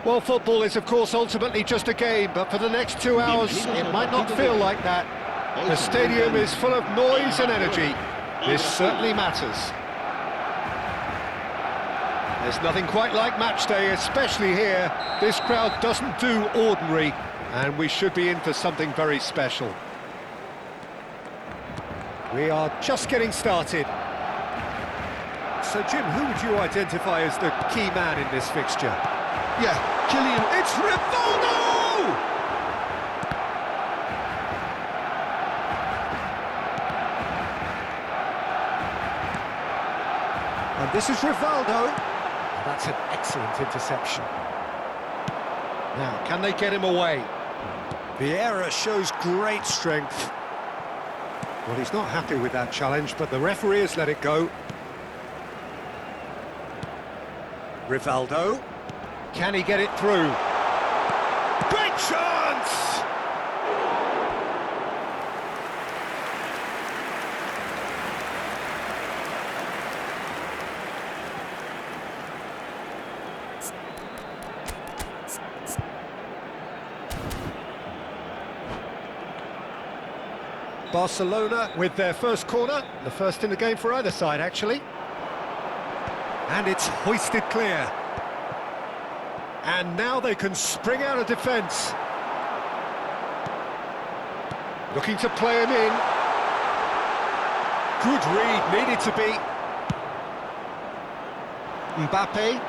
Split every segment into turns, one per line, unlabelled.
Well, football is, of course, ultimately just a game, but for the next 2 hours, it might not feel like that. The stadium is full of noise and energy. This certainly matters. There's nothing quite like match day, especially here. This crowd doesn't do ordinary, and we should be in for something very special. We are just getting started. So, Jim, who would you identify as the key man in this fixture?
Yeah, Kylian, it's Rivaldo!
And this is Rivaldo. That's an excellent interception. Now, can they get him away? Vieira shows great strength. Well, he's not happy with that challenge, but the referee has let it go. Rivaldo. Can he get it through? Great chance! Barcelona with their first corner, the first in the game for either side, actually. And it's hoisted clear. And now they can spring out of defence. Looking to play him in. Good read, needed to be. Mbappe.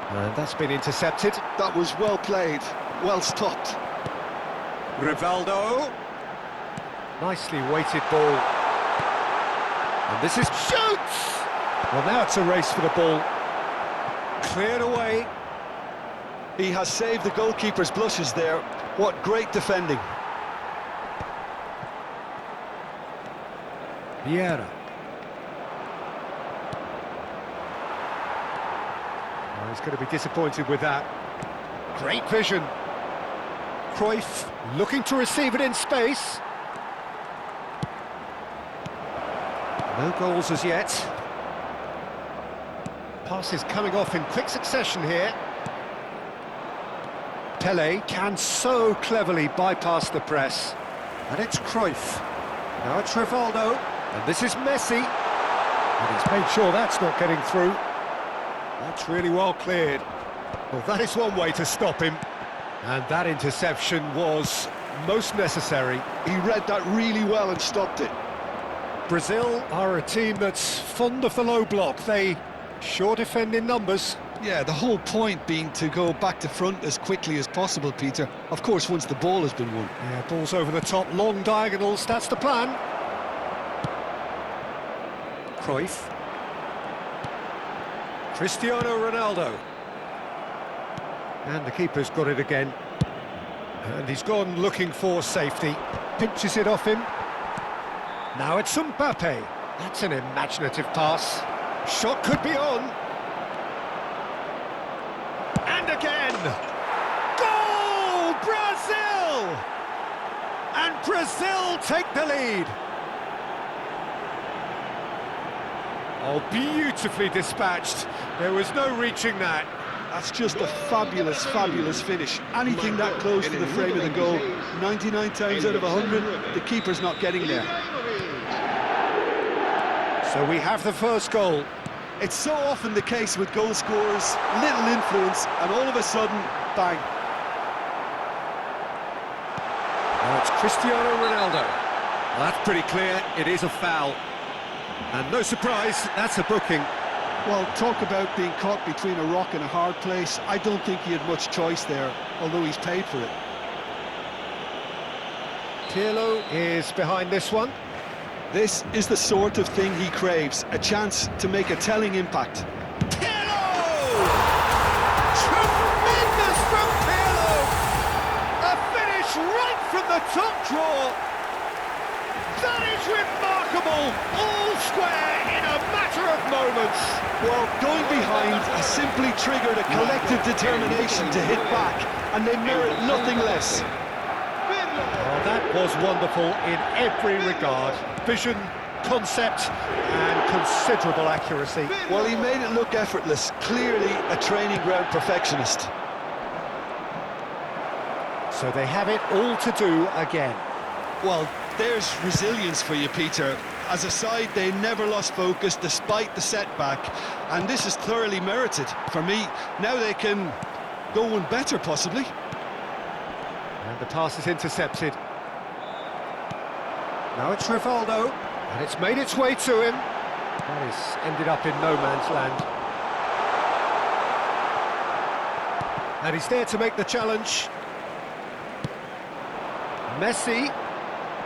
And that's been intercepted.
That was well played, well stopped.
Rivaldo. Nicely weighted ball. And this is shoots! Well, now it's a race for the ball. Cleared away.
He has saved the goalkeeper's blushes there. What great defending.
Vieira. Oh, he's going to be disappointed with that. Great vision. Cruyff looking to receive it in space. No goals as yet. Passes coming off in quick succession here. Pele can so cleverly bypass the press. And it's Cruyff. Now it's Rivaldo. And this is Messi. And he's made sure that's not getting through. That's really well cleared. Well, that is one way to stop him. And that interception was most necessary.
He read that really well and stopped it.
Brazil are a team that's fond of the low block. They sure defend in numbers.
Yeah, the whole point being to go back to front as quickly as possible, Peter. Of course, once the ball has been won.
Yeah, ball's over the top, long diagonals, that's the plan. Cruyff. Cristiano Ronaldo. And the keeper's got it again. And he's gone looking for safety. Pinches it off him. Now it's Mbappe. That's an imaginative pass. Shot could be on. And again! Goal! Brazil! And Brazil take the lead. Oh, beautifully dispatched. There was no reaching that.
That's just a fabulous, fabulous finish. Anything that close to the frame of the goal, 99 times out of 100, the keeper's not getting there.
So we have the first goal.
It's so often the case with goal scorers, little influence, and all of a sudden, bang.
Now it's Cristiano Ronaldo. Well, that's pretty clear, it is a foul. And no surprise, that's a booking.
Well, talk about being caught between a rock and a hard place. I don't think he had much choice there, although he's paid for it.
Pirlo is behind this one.
This is the sort of thing he craves, a chance to make a telling impact.
Pirlo! Tremendous from Pirlo! A finish right from the top draw. That is remarkable! All square in a matter of moments.
Well, going behind has simply triggered a collective determination to hit back, and they merit nothing less.
Oh, that was wonderful in every regard. Vision, concept, and considerable accuracy.
Well, he made it look effortless. Clearly a training ground perfectionist.
So they have it all to do again.
Well, there's resilience for you, Peter. As a side, they never lost focus despite the setback, and this is thoroughly merited. For me, now they can go one better, possibly.
And the pass is intercepted. Now it's Rivaldo, and it's made its way to him. That is ended up in no man's land. And he's there to make the challenge. Messi.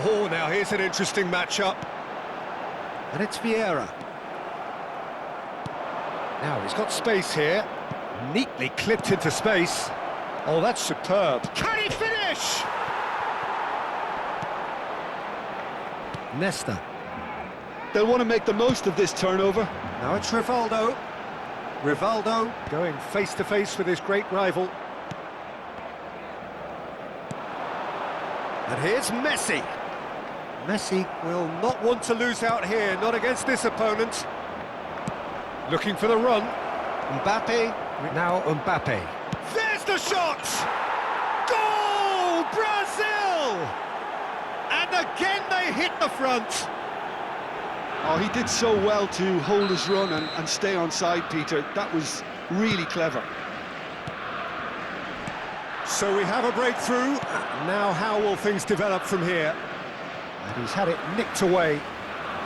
Oh, now here's an interesting matchup. And it's Vieira. Now he's got space here. Neatly clipped into space. Oh, that's superb. Can he finish? Nesta.
They'll want to make the most of this turnover.
Now it's Rivaldo. Rivaldo going face-to-face with his great rival. And here's Messi. Messi will not want to lose out here, not against this opponent. Looking for the run. Mbappe. Now Mbappe. There's the shot! Goal! Brazil! And again they hit the front.
Oh, he did so well to hold his run and stay on side, Peter. That was really clever.
So we have a breakthrough. Now how will things develop from here? And he's had it nicked away.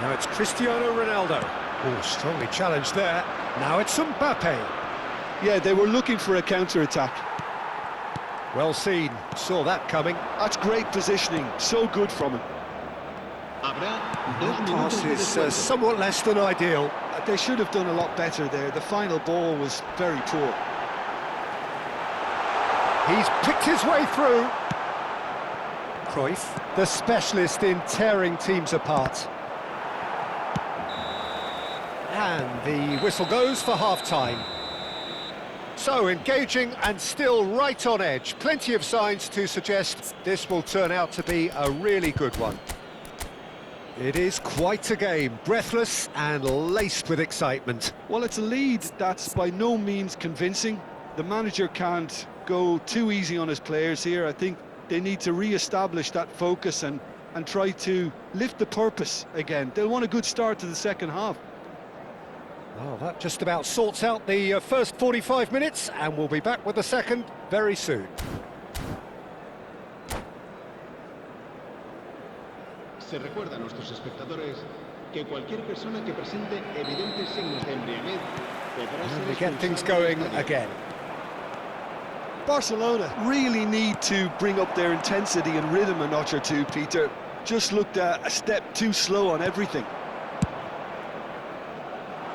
Now it's Cristiano Ronaldo. Oh, strongly challenged there. Now it's Mbappe.
Yeah, they were looking for a counter-attack.
Well seen. Saw that coming.
That's great positioning. So good from him.
That pass is somewhat less than ideal.
They should have done a lot better there. The final ball was very poor.
He's picked his way through. Cruyff, the specialist in tearing teams apart. And the whistle goes for half-time. So engaging and still right on edge. Plenty of signs to suggest this will turn out to be a really good one. It is quite a game, breathless and laced with excitement.
Well, it's a lead that's by no means convincing. The manager can't go too easy on his players here. I think they need to re-establish that focus and try to lift the purpose again. They'll want a good start to the second half.
Well, that just about sorts out the first 45 minutes, and we'll be back with the second very soon.
Se recuerda a nuestros espectadores que cualquier persona que presente evidentes signos de embriaguez podrá ser
And we get things going again.
Barcelona really need to bring up their intensity and rhythm a notch or two, Peter. Just looked a step too slow on everything.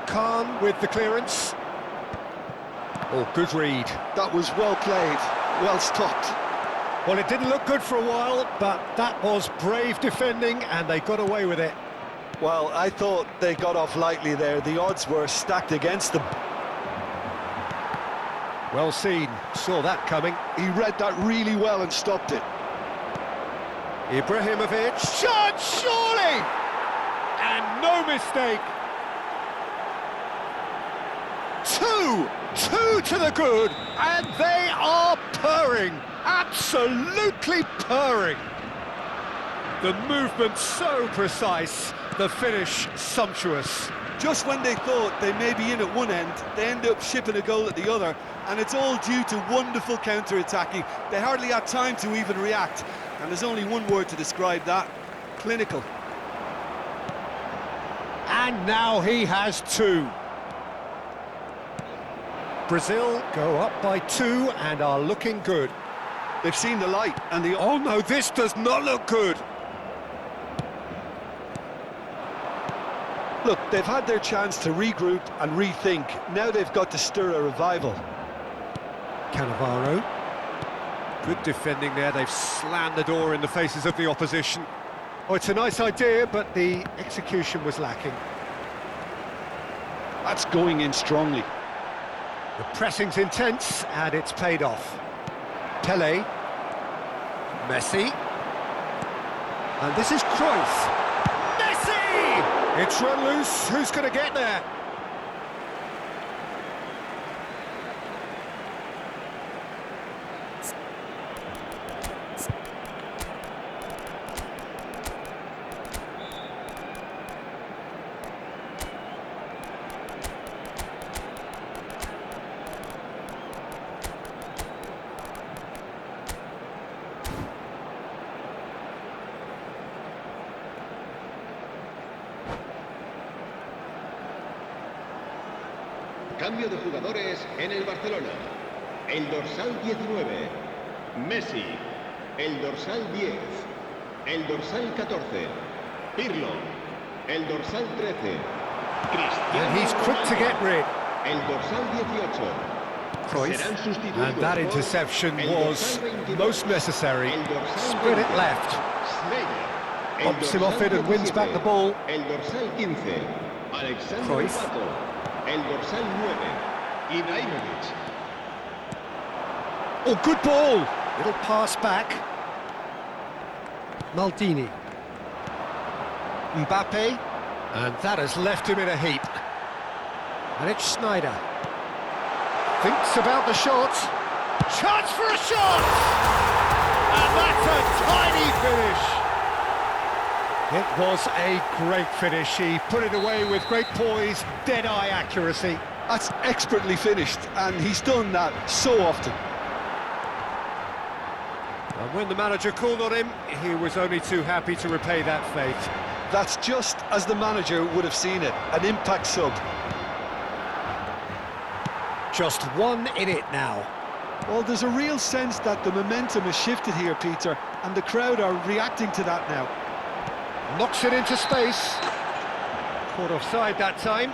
Khan with the clearance. Oh, good read.
That was well played, well stopped.
Well, it didn't look good for a while, but that was brave defending, and they got away with it.
Well, I thought they got off lightly there. The odds were stacked against them.
Well seen, saw that coming.
He read that really well and stopped it.
Ibrahimovic, shot, surely! And no mistake. Two to the good, and they are purring, absolutely purring. The movement so precise, the finish sumptuous.
Just when they thought they may be in at one end, they end up shipping a goal at the other, and it's all due to wonderful counter-attacking. They hardly had time to even react, and there's only one word to describe that: clinical.
And now he has two. Brazil go up by 2 and are looking good.
They've seen the light, and the...
Oh no, this does not look good.
Look, they've had their chance to regroup and rethink. Now they've got to stir a revival.
Cannavaro. Good defending there. They've slammed the door in the faces of the opposition. Oh, it's a nice idea, but the execution was lacking.
That's going in strongly.
The pressing's intense, and it's paid off. Pele. Messi. And this is Cruyff. Messi! It's run loose. Who's going to get there?
Cambio de jugadores en el Barcelona. El dorsal 19, Messi. El dorsal 10, el dorsal 14, Pirlo. El dorsal 13, Cristiano.
And he's quick to get rid.
El dorsal 18.
Cruyff.
Serán sustituidos
And that
por
interception
el
was
dorsal 22,
most necessary.
el dorsal
Spread it
20,
left.
Sneijder. El
Pops him
dorsal
off it and wins back the
17,
ball.
El dorsal 15, Alexander
Cruyff.
Foco. El dorsal 9, Ibrahimovic.
Oh, good ball. Little pass back. Maldini. Mbappe. And that has left him in a heap. And it's Sneijder. Thinks about the shot. Chance for a shot! And that's a tiny finish. It was a great finish. He put it away with great poise, dead-eye accuracy.
That's expertly finished, and he's done that so often.
And when the manager called on him, he was only too happy to repay that faith.
That's just as the manager would have seen it, an impact sub.
Just one in it now.
Well, there's a real sense that the momentum has shifted here, Peter, and the crowd are reacting to that now.
Knocks it into space. Caught offside that time.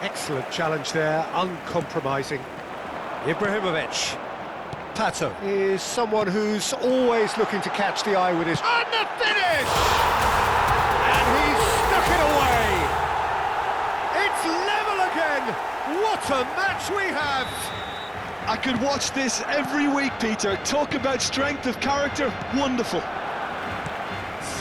Excellent challenge there, uncompromising. Ibrahimovic. Pato is someone who's always looking to catch the eye with his... And the finish! And he's stuck it away! It's level again! What a match we have!
I could watch this every week, Peter. Talk about strength of character, wonderful.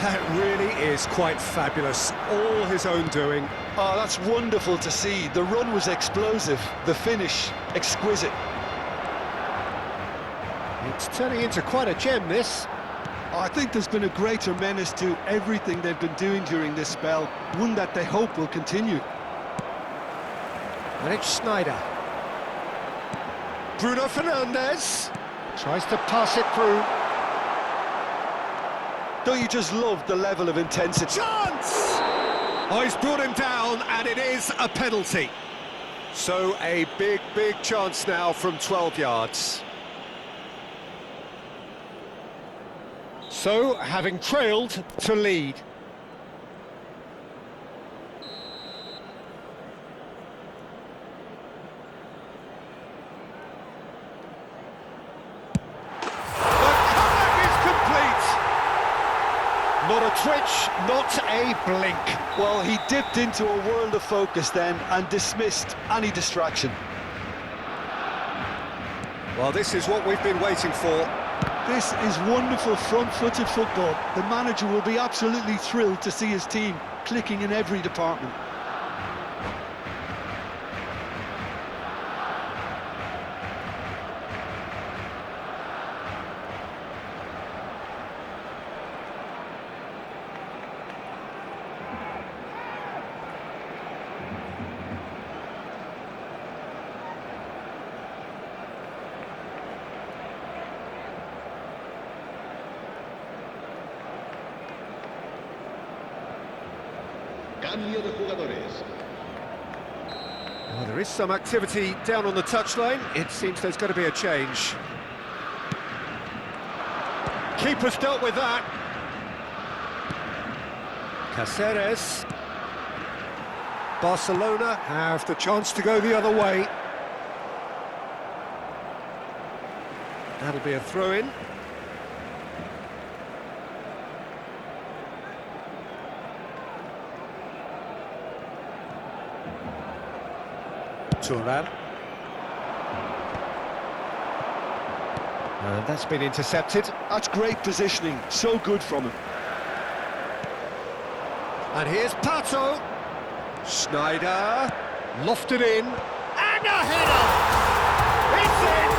That really is quite fabulous, all his own doing.
Oh, that's wonderful to see. The run was explosive, the finish exquisite.
It's turning into quite a gem, this.
Oh, I think there's been a greater menace to everything they've been doing during this spell, one that they hope will continue.
And it's Sneijder. Bruno Fernandes tries to pass it through.
Don't you just love the level of intensity?
Chance! Oh, he's brought him down, and it is a penalty. So a big, big chance now from 12 yards. So, having trailed, to lead. Not a twitch, not a blink.
Well, he dipped into a world of focus then and dismissed any distraction.
Well, this is what we've been waiting for.
This is wonderful front-footed football. The manager will be absolutely thrilled to see his team clicking in every department.
Cambio de jugadores.
Well, there is some activity down on the touchline. It seems there's going to be a change. Keeper's dealt with that. Cáceres. Barcelona have the chance to go the other way. That'll be a throw-in. Turan. And that's been intercepted.
That's great positioning, so good from him.
And here's Pato. Sneijder. Lofted in. And a header! It's in!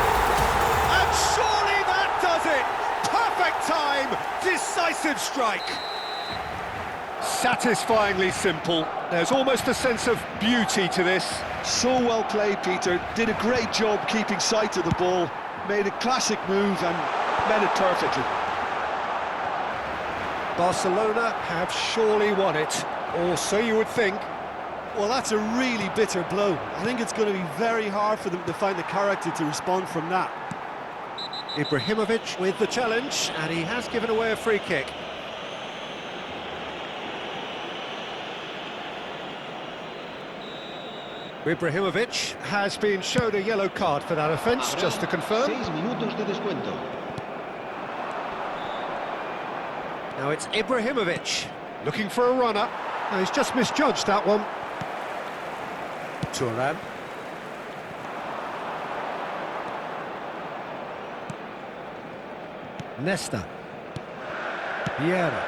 And surely that does it! Perfect time! Decisive strike! Satisfyingly simple. There's almost a sense of beauty to this.
So well played, Peter. Did a great job keeping sight of the ball. made a classic move and met it perfectly.
Barcelona have surely won it, or so you would think.
Well, that's a really bitter blow. I think it's going to be very hard for them to find the character to respond from that.
Ibrahimovic with the challenge, and he has given away a free kick. Ibrahimovic has been shown a yellow card for that offence, just to confirm.
6 minutos de descuento.
Now it's Ibrahimovic, looking for a runner. No, he's just misjudged that one. Turan. Nesta. Vieira.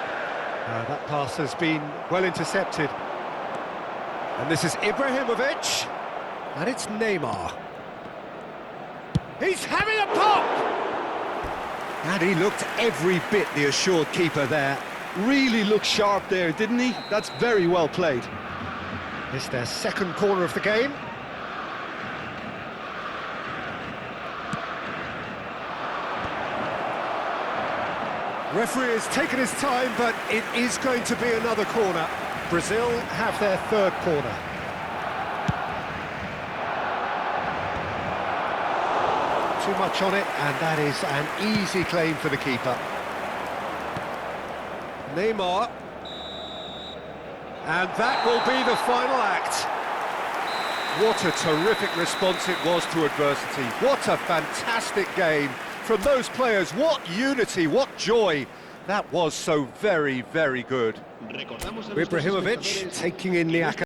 That pass has been well intercepted. And this is Ibrahimovic. And it's Neymar. He's having a pop! And he looked every bit the assured keeper there.
Really looked sharp there, didn't he? That's very well played.
It's their second corner of the game. Referee has taken his time, but it is going to be another corner. Brazil have their third corner. Too much on it, and that is an easy claim for the keeper. Neymar. And that will be the final act. What a terrific response it was to adversity. What a fantastic game from those players. What unity, what joy. That was so very, very good. Ibrahimovic taking in the